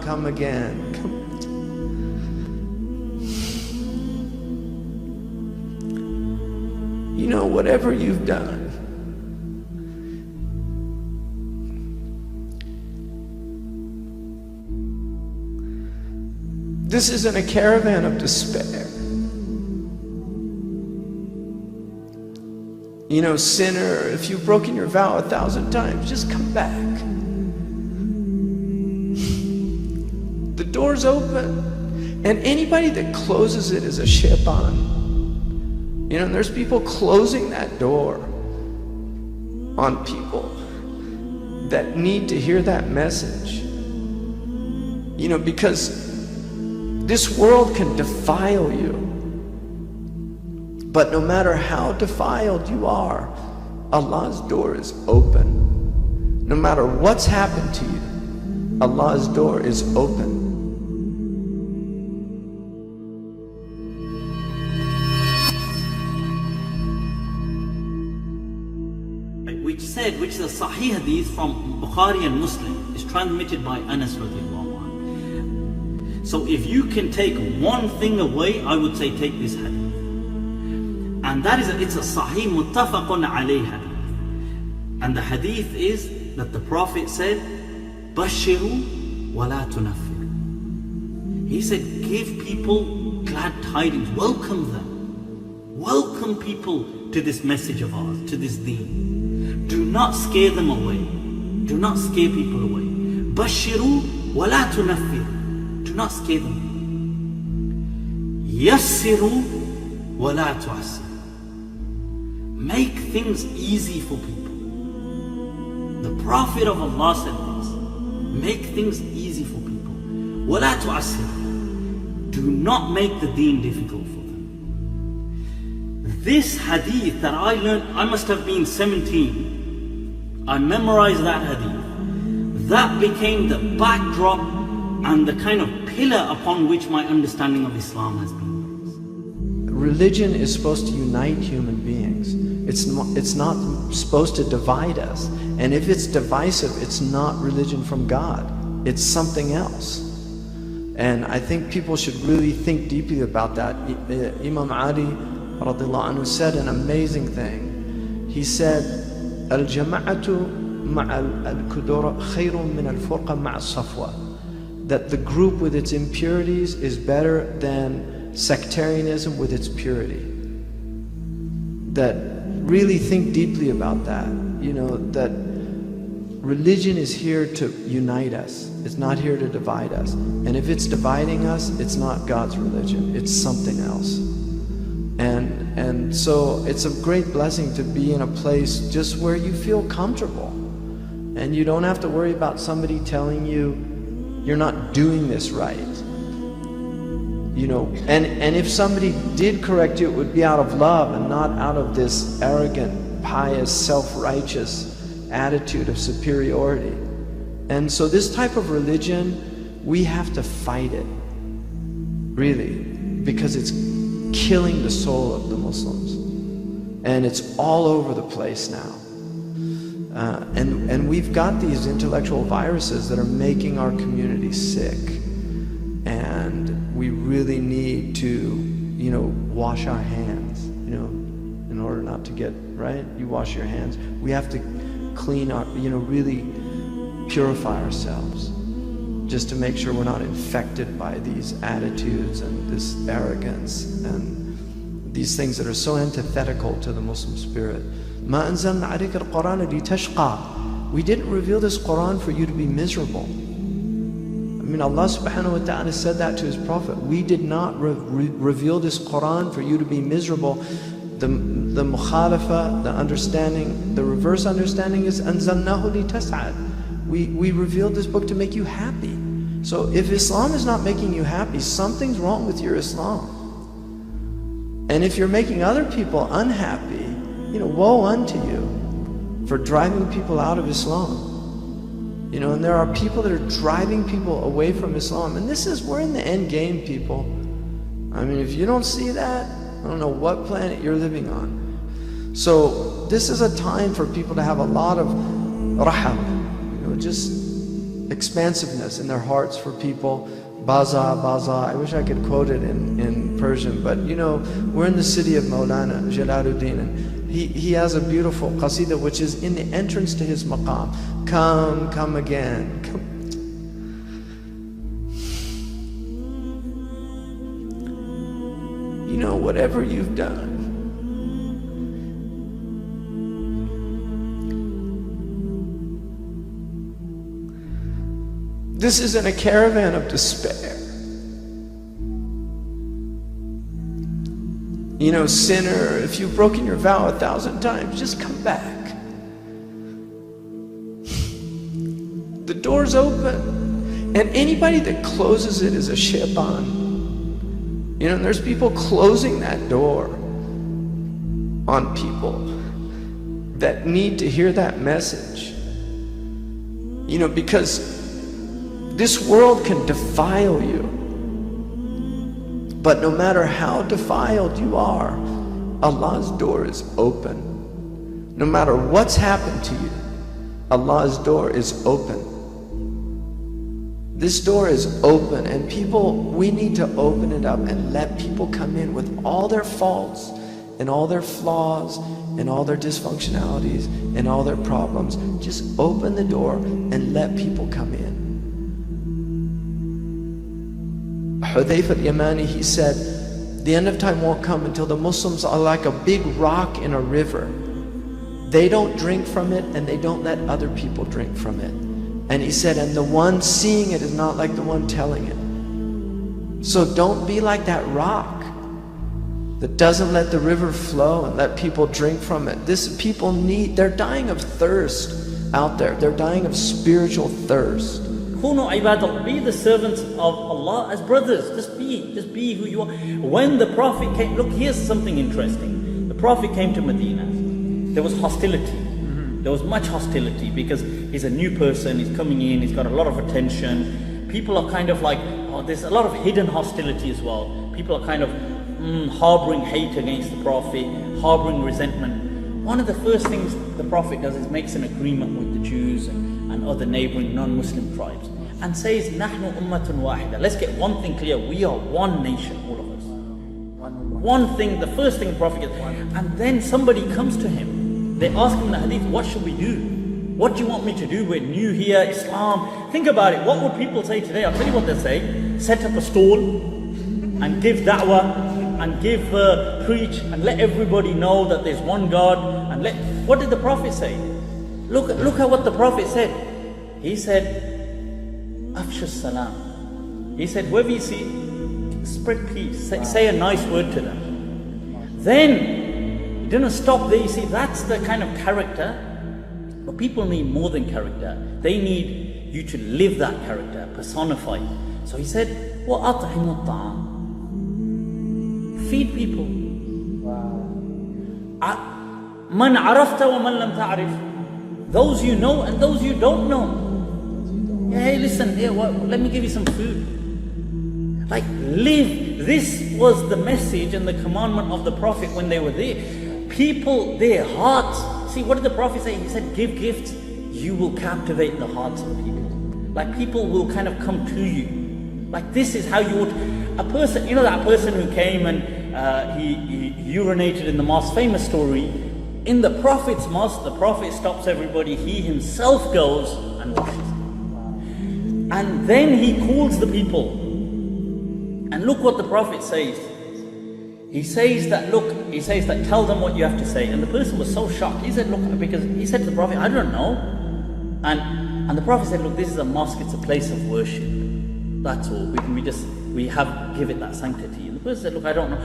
come again. You know, whatever you've done, this isn't a caravan of despair. You know, sinner, if you've broken your vow 1,000 times, just come back. The door's open, and anybody that closes it is a shaitan. You know, and there's people closing that door on people that need to hear that message. You know, because this world can defile you, but no matter how defiled you are, Allah's door is open. No matter what's happened to you, Allah's door is open. Which is a Sahih hadith from Bukhari and Muslim, is transmitted by Anas radiallahu anhu. So if you can take one thing away, I would say take this hadith. And that is, it's a Sahih muttafaqun alayh hadith. And the hadith is that the Prophet said, Bashiru wa la tunaffir. He said, give people glad tidings, welcome them. Welcome people to this message of ours, to this deen. Do not scare them away. Do not scare people away. Bashiru wa la tunaffir. Do not scare them. Yassiru wa la tu'assir. Make things easy for people. The Prophet of Allah said this. Make things easy for people. Wa la tu'assir. Do not make the deen difficult for them. This hadith that I learned, I must have been 17. I memorized that hadith. That became the backdrop and the kind of pillar upon which my understanding of Islam has been based. Religion is supposed to unite human beings. It's not supposed to divide us. And if it's divisive, it's not religion from God. It's something else. And I think people should really think deeply about that. Imam Ali radiallahu anhu said an amazing thing. He said, Al-jama'atu ma'a al-kudura khayrun min al-furqa ma'a al-safwa. That the group with its impurities is better than sectarianism with its purity. That really think deeply about that. You know, that religion is here to unite us. It's not here to divide us. And if it's dividing us, it's not God's religion. It's something else. And so it's a great blessing to be in a place just where you feel comfortable. And you don't have to worry about somebody telling you you're not doing this right. You know, and if somebody did correct you, it would be out of love and not out of this arrogant, pious, self-righteous attitude of superiority. And so this type of religion, we have to fight it, really, because it's killing the soul of the Muslims. And it's all over the place now. And we've got these intellectual viruses that are making our community sick. And we really need to, you know, wash our hands, you know, in order not to get, right? You wash your hands. We have to clean our, you know, really purify ourselves, just to make sure we're not infected by these attitudes and this arrogance and these things that are so antithetical to the Muslim spirit. مَا أَنزَلْنَا عَلَيْكَ الْقُرْآنَ لِتَشْقَى. We didn't reveal this Quran for you to be miserable. I mean, Allah subhanahu wa ta'ala said that to His Prophet. We did not reveal this Quran for you to be miserable. The mukhalafa, the understanding, the reverse understanding is أَنزَلْنَاهُ لِتَسْعَدْ. We revealed this book to make you happy. So if Islam is not making you happy, something's wrong with your Islam. And if you're making other people unhappy, you know, woe unto you for driving people out of Islam. You know, and there are people that are driving people away from Islam. And this is, we're in the end game, people. I mean, if you don't see that, I don't know what planet you're living on. So this is a time for people to have a lot of raham. You know, just expansiveness in their hearts for people. Baza, Baza, I wish I could quote it in Persian, but you know, we're in the city of Maulana Jalaluddin, and he has a beautiful qasida which is in the entrance to his maqam. Come again, come. You know, whatever you've done, this isn't a caravan of despair. You know, sinner, if you've broken your vow 1,000 times, just come back. The door's open, and anybody that closes it is a shaitan. You know, and there's people closing that door on people that need to hear that message. You know, because this world can defile you, but no matter how defiled you are, Allah's door is open. No matter what's happened to you, Allah's door is open. This door is open, and people, we need to open it up and let people come in with all their faults and all their flaws and all their dysfunctionalities and all their problems. Just open the door and let people come in. Hudayfa al-Yamani, he said, the end of time won't come until the Muslims are like a big rock in a river. They don't drink from it, and they don't let other people drink from it. And he said, and the one seeing it is not like the one telling it. So don't be like that rock that doesn't let the river flow and let people drink from it. People need, they're dying of thirst out there. They're dying of spiritual thirst. Be the servants of Allah as brothers. Just be who you are. When the Prophet came, look, here's something interesting. The Prophet came to Medina. There was hostility. There was much hostility because he's a new person, he's coming in, he's got a lot of attention. People are kind of like, there's a lot of hidden hostility as well. People are kind of harboring hate against the Prophet, harboring resentment. One of the first things the Prophet does is makes an agreement with the Jews and other neighboring non-Muslim tribes and says, Nahnu ummatun wahida. Let's get one thing clear, we are one nation, all of us. One thing, the first thing the Prophet gets, and then somebody comes to him. They ask him in the hadith, what should we do? What do you want me to do? We're new here, Islam. Think about it, what would people say today? I'll tell you what they say. Set up a stall and give da'wah and preach and let everybody know that there's one God. And what did the Prophet say? Look at what the Prophet said. He said, Afshu salam. He said, whoever you see, spread peace. Say a nice word to them. Then, he didn't stop there. You see, that's the kind of character. But people need more than character. They need you to live that character, personify. So he said, وَأَطْعِمُ الطَّعَامِ. Feed people. مَنْ عَرَفْتَ وَمَنْ لَمْ تَعْرِفْ. Those you know and those you don't know. Yeah, hey, listen, let me give you some food. Like, live. This was the message and the commandment of the Prophet when they were there. People, their hearts. See, what did the Prophet say? He said, give gifts. You will captivate the hearts of people. Like, people will kind of come to you. Like, this is how you would... A person, you know that person who came and he urinated in the mosque, famous story. In the Prophet's mosque, the Prophet stops everybody. He himself goes and washes. And then he calls the people. And look what the Prophet says. He says that, tell them what you have to say. And the person was so shocked. He said, look, because he said to the Prophet, I don't know. And the Prophet said, look, this is a mosque, it's a place of worship. That's all. Give it that sanctity. And the person said, look, I don't know.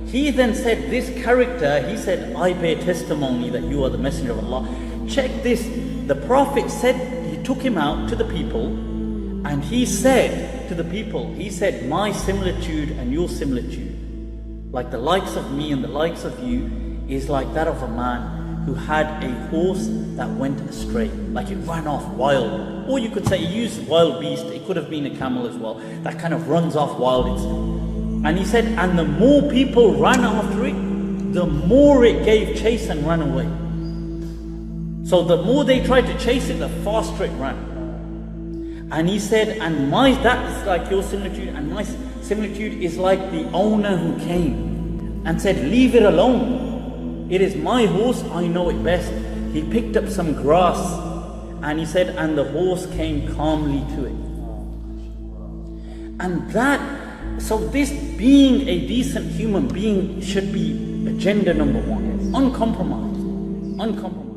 He then said, this character, he said, I bear testimony that you are the messenger of Allah. Check this. The Prophet said, he took him out to the people, and he said to the people, he said, my similitude and your similitude, like the likes of me and the likes of you, is like that of a man who had a horse that went astray. Like it ran off wild. Or you could say he used wild beast. It could have been a camel as well. That kind of runs off wild. And he said, and the more people ran after it, the more it gave chase and ran away. So the more they tried to chase it, the faster it ran. And he said, and that's like your similitude, and my similitude is like the owner who came and said, leave it alone. It is my horse, I know it best. He picked up some grass and he said, and the horse came calmly to it. And so this being a decent human being should be agenda number one. Uncompromised. Uncompromised.